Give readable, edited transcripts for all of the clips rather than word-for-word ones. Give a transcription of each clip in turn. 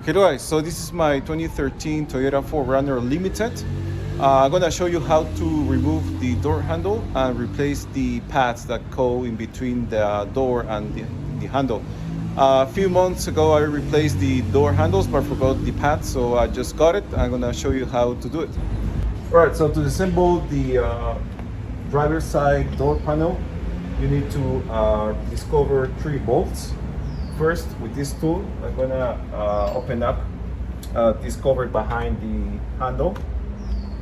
Hello guys, so this is my 2013 Toyota 4Runner Limited. I'm gonna show you how to remove the door handle and replace the pads that go in between the door and the handle. A few months ago I replaced the door handles but forgot the pads, so I just got it. I'm gonna show you how to do it. Alright, so to disassemble the driver's side door panel, you need to discover 3 bolts. First, with this tool, I'm gonna open up this cover behind the handle.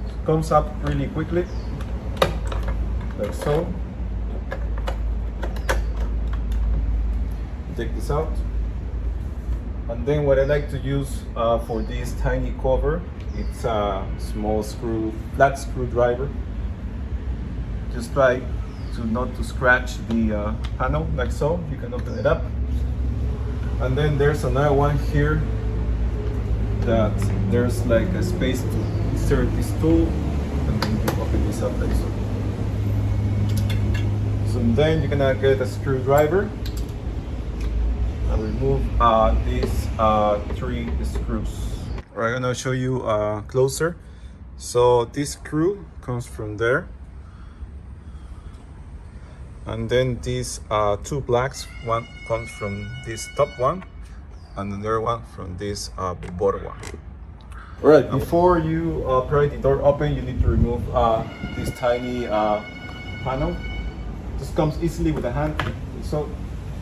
It comes up really quickly, like so. Take this out, and then what I like to use for this tiny cover, it's a small flat screwdriver. Just try to not to scratch the panel, like so. You can open it up. And then there's another one here that there's like a space to insert this tool, and then you open this up like so. So then you're gonna get a screwdriver and remove these 3 screws. Alright, I'm gonna show you closer. So this screw comes from there. And then these 2 blacks, one comes from this top one, and another one from this bottom one. All right, before you pry the door open, you need to remove this tiny panel. This comes easily with a hand, so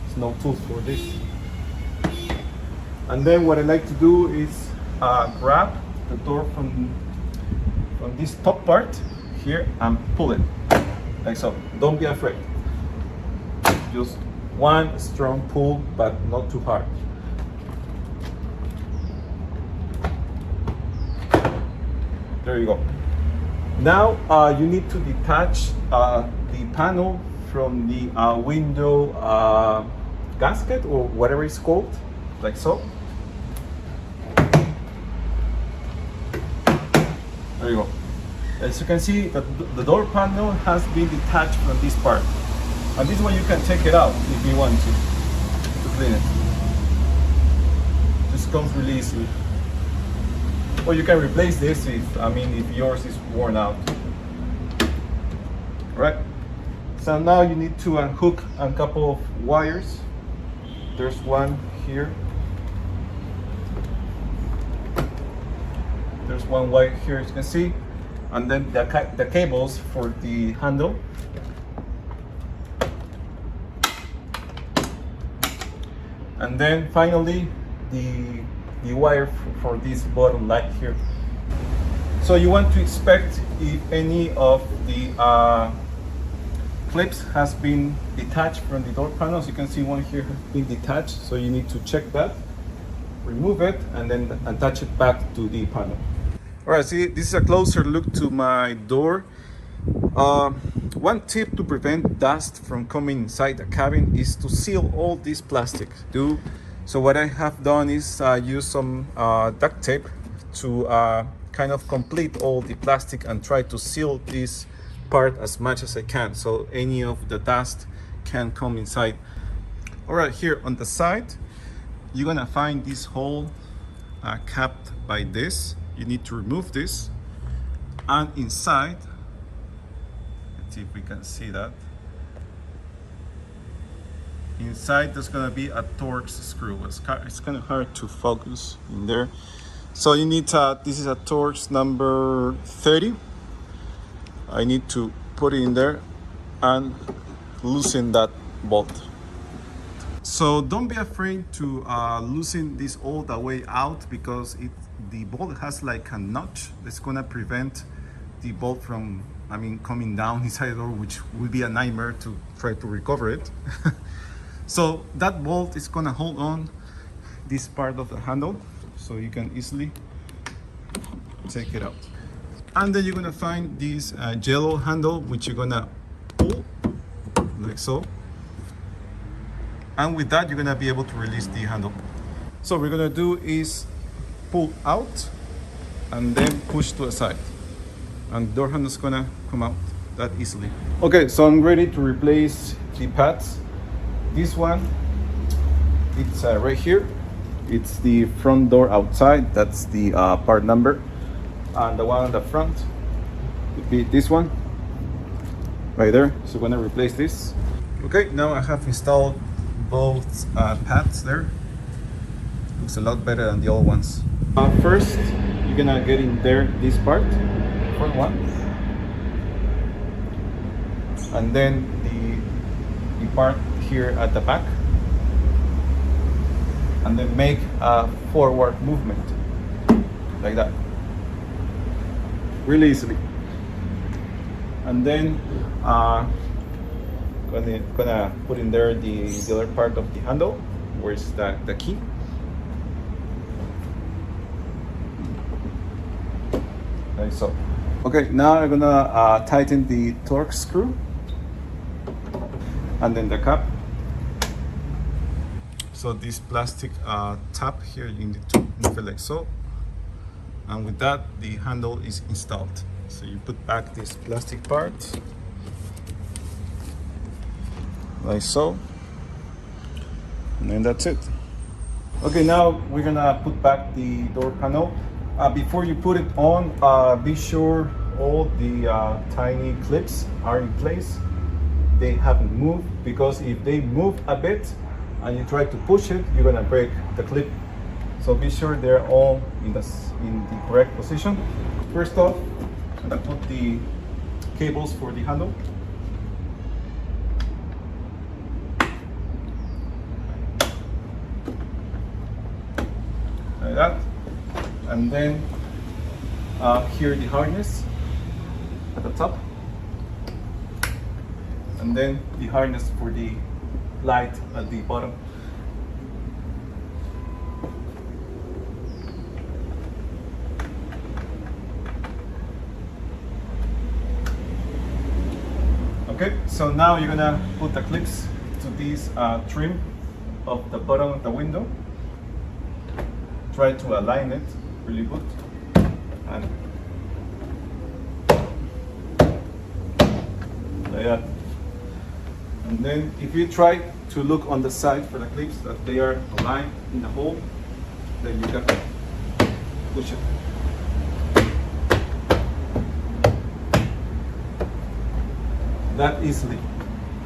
there's no tools for this. And then what I like to do is grab the door from this top part here and pull it, like so. Don't be afraid. Just one strong pull, but not too hard. There you go. Now you need to detach the panel from the window gasket or whatever it's called, like so. There you go. As you can see, the door panel has been detached from this part. And this one you can take it out if you want to clean it. This comes really easily. Or you can replace this if yours is worn out. Right. So now you need to unhook a couple of wires. There's one here. There's one wire here, as you can see, and then the cables for the handle. And then finally the wire for this bottom light here. So you want to inspect if any of the clips has been detached from the door panels. You can see one here has been detached, so you need to check that, remove it, and then attach it back to the panel. All right, see, this is a closer look to my door. One tip to prevent dust from coming inside the cabin is to seal all this plastic. So what I have done is use some duct tape to kind of complete all the plastic and try to seal this part as much as I can, so any of the dust can come inside. All right, here on the side, you're gonna find this hole capped by this. You need to remove this, and inside, see if we can see that. Inside there's gonna be a Torx screw. It's kind of hard to focus in there. So you need this is a Torx number 30. I need to put it in there and loosen that bolt. So don't be afraid to loosen this all the way out, because the bolt has like a notch that's gonna prevent the bolt from coming down inside the door, which will be a nightmare to try to recover it. So that bolt is gonna hold on this part of the handle, so you can easily take it out. And then you're gonna find this yellow handle, which you're gonna pull like so. And with that, you're gonna be able to release the handle. So what we're gonna do is pull out and then push to the side, and the door handle is gonna come out that easily. Okay, so I'm ready to replace the pads. This one, it's right here. it's the front door outside. That's the part number. And the one on the front would be this one right there. So I'm gonna replace this. Okay, now I have installed both pads there. Looks a lot better than the old ones. First, you're gonna get in there this part, front one, and then the part here at the back, and then make a forward movement like that, really easily. And then gonna put in there the other part of the handle, where's the key. Like so. Okay, now I'm gonna tighten the torque screw and then the cap. So this plastic tab here, you need to move it like so, and with that the handle is installed. So you put back this plastic part like so, and then that's it. Okay, now we're gonna put back the door panel. Before you put it on, be sure all the tiny clips are in place. They haven't moved, because if they move a bit and you try to push it, you're gonna break the clip. So be sure they're all in the correct position. First off, I'm gonna put the cables for the handle. Like that. And then here the harness at the top, and then the harness for the light at the bottom. Okay, so now you're gonna put the clips to this trim of the bottom of the window. Try to align it really good, and like that. And then if you try to look on the side for the clips that they are aligned in the hole, then you can push it. That easily.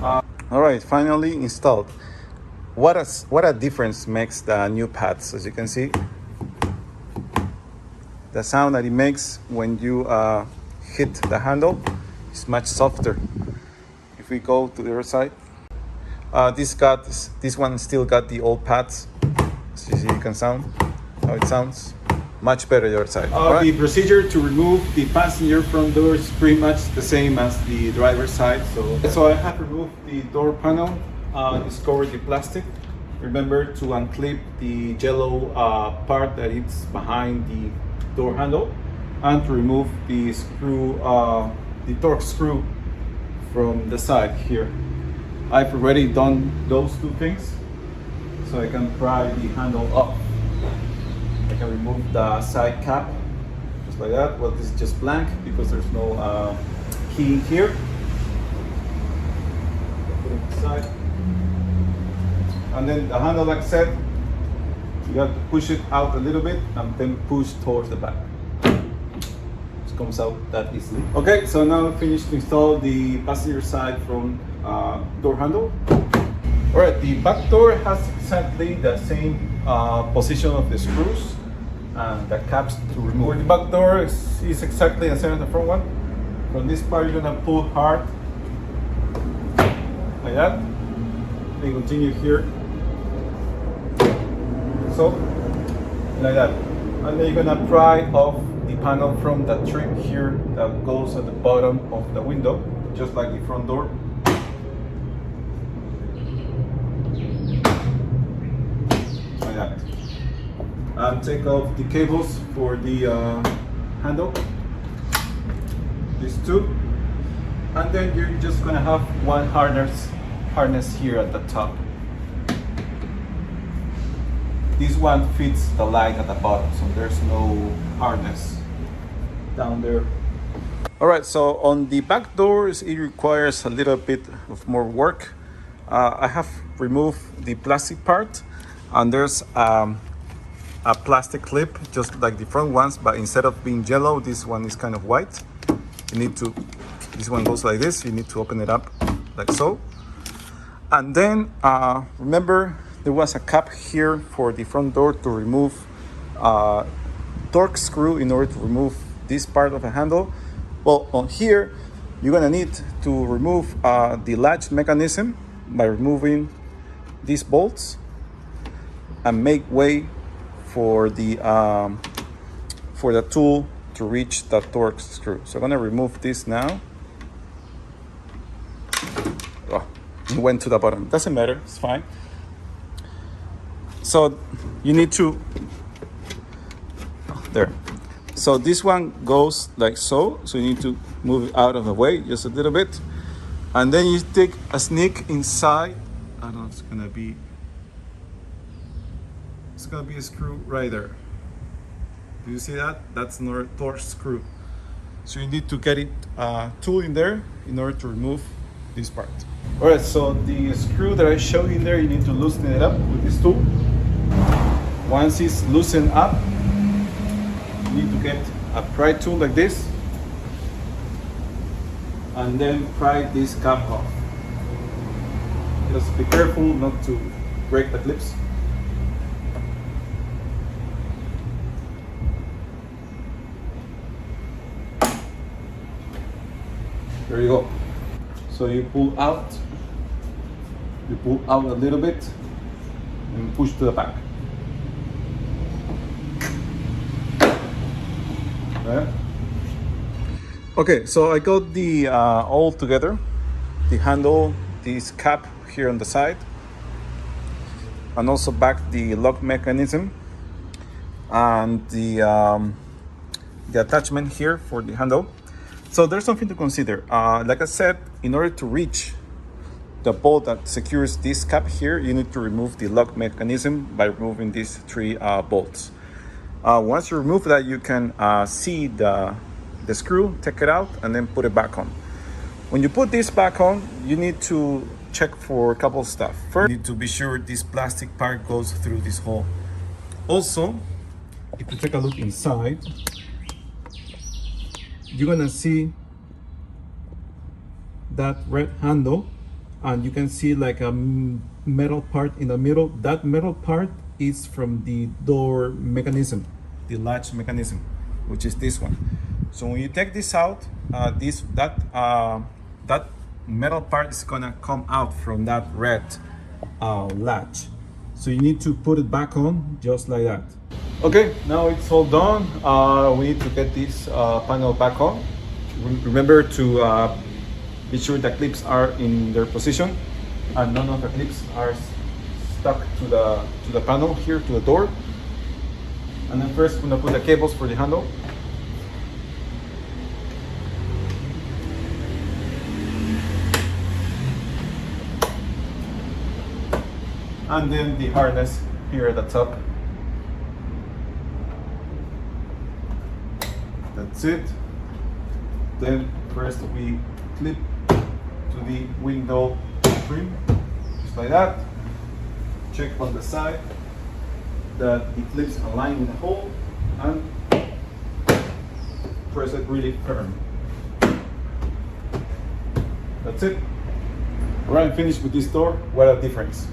All right, finally installed. What a difference makes the new pads. As you can see, the sound that it makes when you hit the handle is much softer. If we go to the other side, this one still got the old pads. So you see, you can sound how it sounds. Much better the other side. Right. The procedure to remove the passenger front door is pretty much the same as the driver's side. So I have removed the door panel, discovered the plastic. Remember to unclip the yellow part that is behind the door handle, and to remove the screw, the torque screw from the side here. I've already done those two things, so I can pry the handle up. I can remove the side cap just like that. Well, this is just blank because there's no key here. Put it aside, and then the handle, like I said, you have to push it out a little bit and then push towards the back. It comes out that easily. Okay, so now I finished to install the passenger side front door handle. All right, the back door has exactly the same position of the screws and the caps to remove. The back door is exactly the same as the front one. From this part, you're gonna pull hard like that. Then continue here. So, like that. And then you're gonna pry off the panel from the trim here that goes at the bottom of the window, just like the front door. Like that. And take off the cables for the handle. These two. And then you're just gonna have one harness here at the top. This one fits the light at the bottom, so there's no harness down there. All right, so on the back doors, it requires a little bit of more work. I have removed the plastic part, and there's a a plastic clip, just like the front ones, but instead of being yellow, this one is kind of white. You need to, this one goes like this. You need to open it up like so. And then remember, there was a cap here for the front door to remove torque screw in order to remove this part of the handle. Well, on here, you're gonna need to remove the latch mechanism by removing these bolts and make way for the tool to reach the torque screw. So I'm gonna remove this now. Oh, it went to the bottom. Doesn't matter, it's fine. So you need to, there. So this one goes like so. So you need to move it out of the way just a little bit. And then you take a sneak inside. I don't know, it's gonna be a screw right there. Do you see that? That's another torque screw. So you need to get it tool in there in order to remove this part. All right, so the screw that I showed in there, you need to loosen it up with this tool. Once it's loosened up, you need to get a pry tool like this and then pry this cap off. Just be careful not to break the clips. There you go. So you pull out a little bit and push to the back. Right? Okay, so I got the all together, the handle, this cap here on the side, and also back the lock mechanism and the attachment here for the handle. So there's something to consider. Like I said, in order to reach the bolt that secures this cap here, you need to remove the lock mechanism by removing these three bolts. Once you remove that, you can see the screw, take it out, and then put it back on. When you put this back on, you need to check for a couple of stuff. First, you need to be sure this plastic part goes through this hole. Also, if you take a look inside, you're gonna see that red handle, and you can see like a metal part in the middle. That metal part is from the door mechanism, the latch mechanism, which is this one. So when you take this out, that metal part is gonna come out from that red latch. So you need to put it back on just like that. Okay, now it's all done. We need to get this panel back on. Remember to be sure the clips are in their position and none of the clips are stuck to the panel here, to the door. And then first I'm gonna put the cables for the handle. And then the harness here at the top. That's it. Then first we clip to the window trim, just like that. Check on the side that the clips align with the hole and press it really firm. That's it. Alright, finished with this door. What a difference.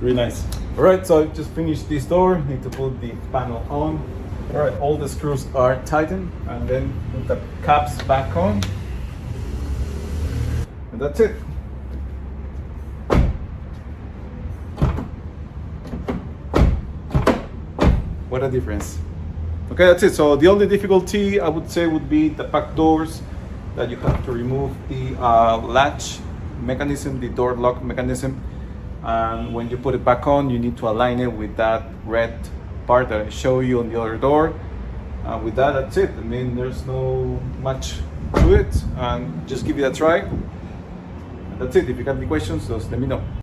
Really nice. Alright, so I just finished this door. Need to put the panel on. Alright, all the screws are tightened, and then put the caps back on. And that's it. What a difference. Okay, that's it. So the only difficulty I would say would be the back doors, that you have to remove the latch mechanism, the door lock mechanism. And when you put it back on, you need to align it with that red part that I show you on the other door. With that, that's it. I mean, there's no much to it, and just give it a try. And that's it. If you have any questions, just let me know.